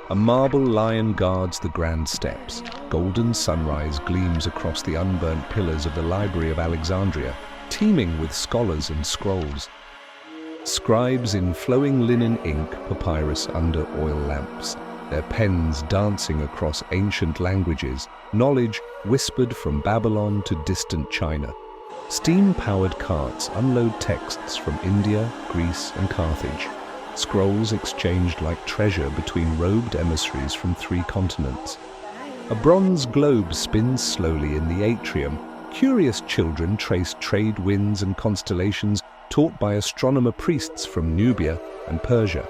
A marble lion guards the grand steps. Golden sunrise gleams across the unburnt pillars of the Library of Alexandria, teeming with scholars and scrolls. Scribes in flowing linen ink papyrus under oil lamps, their pens dancing across ancient languages, knowledge whispered from Babylon to distant China. Steam-powered carts unload texts from India, Greece, and Carthage. Scrolls exchanged like treasure between robed emissaries from 3 continents. A bronze globe spins slowly in the atrium. Curious children trace trade winds and constellations taught by astronomer priests from Nubia and Persia.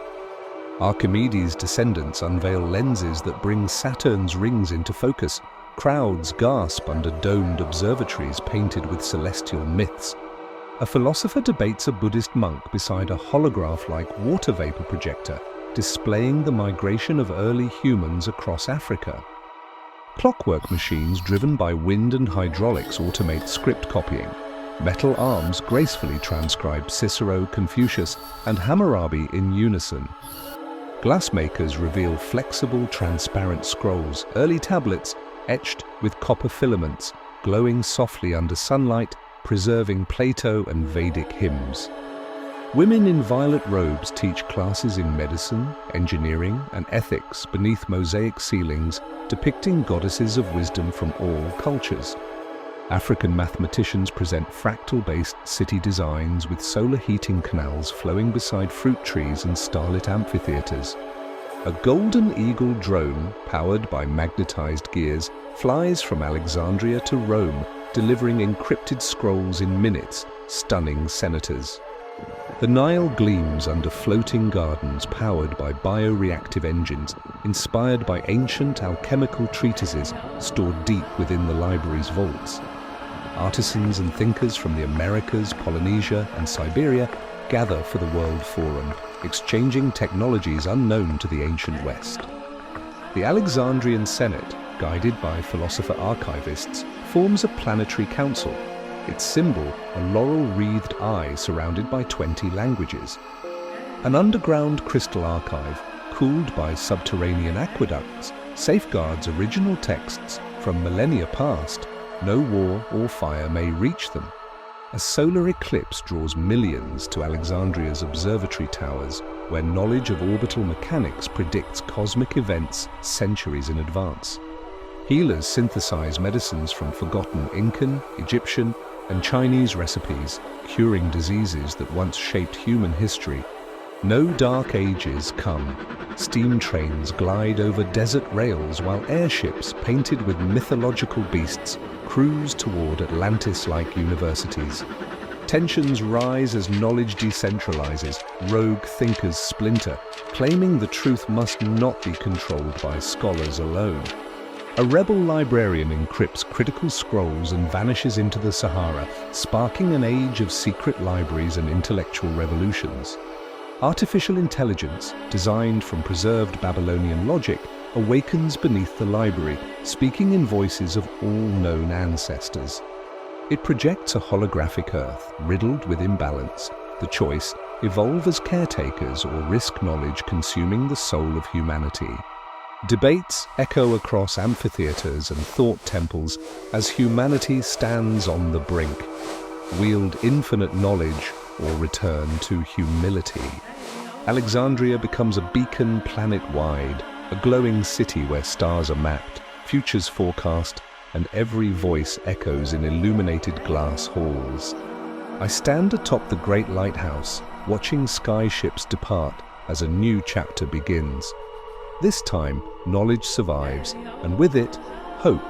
Archimedes' descendants unveil lenses that bring Saturn's rings into focus. Crowds gasp under domed observatories painted with celestial myths. A philosopher debates a Buddhist monk beside a holograph-like water vapor projector, displaying the migration of early humans across Africa. Clockwork machines driven by wind and hydraulics automate script copying. Metal arms gracefully transcribe Cicero, Confucius, and Hammurabi in unison. Glassmakers reveal flexible, transparent scrolls, early tablets etched with copper filaments, glowing softly under sunlight, preserving Plato and Vedic hymns. Women in violet robes teach classes in medicine, engineering, and ethics beneath mosaic ceilings depicting goddesses of wisdom from all cultures. African mathematicians present fractal-based city designs with solar heating canals flowing beside fruit trees and starlit amphitheaters. A golden eagle drone, powered by magnetized gears, flies from Alexandria to Rome, delivering encrypted scrolls in minutes, stunning senators. The Nile gleams under floating gardens powered by bioreactive engines, inspired by ancient alchemical treatises stored deep within the library's vaults. Artisans and thinkers from the Americas, Polynesia, and Siberia gather for the World Forum, exchanging technologies unknown to the ancient West. The Alexandrian Senate, guided by philosopher archivists, forms a planetary council, its symbol a laurel-wreathed eye surrounded by 20 languages. An underground crystal archive, cooled by subterranean aqueducts, safeguards original texts from millennia past. No war or fire may reach them. A solar eclipse draws millions to Alexandria's observatory towers, where knowledge of orbital mechanics predicts cosmic events centuries in advance. Healers synthesize medicines from forgotten Incan, Egyptian, and Chinese recipes, curing diseases that once shaped human history. No dark ages come. Steam trains glide over desert rails while airships painted with mythological beasts cruise toward Atlantis-like universities. Tensions rise as knowledge decentralizes, rogue thinkers splinter, claiming the truth must not be controlled by scholars alone. A rebel librarian encrypts critical scrolls and vanishes into the Sahara, sparking an age of secret libraries and intellectual revolutions. Artificial intelligence, designed from preserved Babylonian logic, awakens beneath the library, speaking in voices of all known ancestors. It projects a holographic Earth, riddled with imbalance. The choice: evolve as caretakers or risk knowledge consuming the soul of humanity. Debates echo across amphitheaters and thought temples as humanity stands on the brink. Wield infinite knowledge or return to humility. Alexandria becomes a beacon planet-wide, a glowing city where stars are mapped, futures forecast, and every voice echoes in illuminated glass halls. I stand atop the great lighthouse, watching sky ships depart as a new chapter begins. This time, knowledge survives, and with it, hope.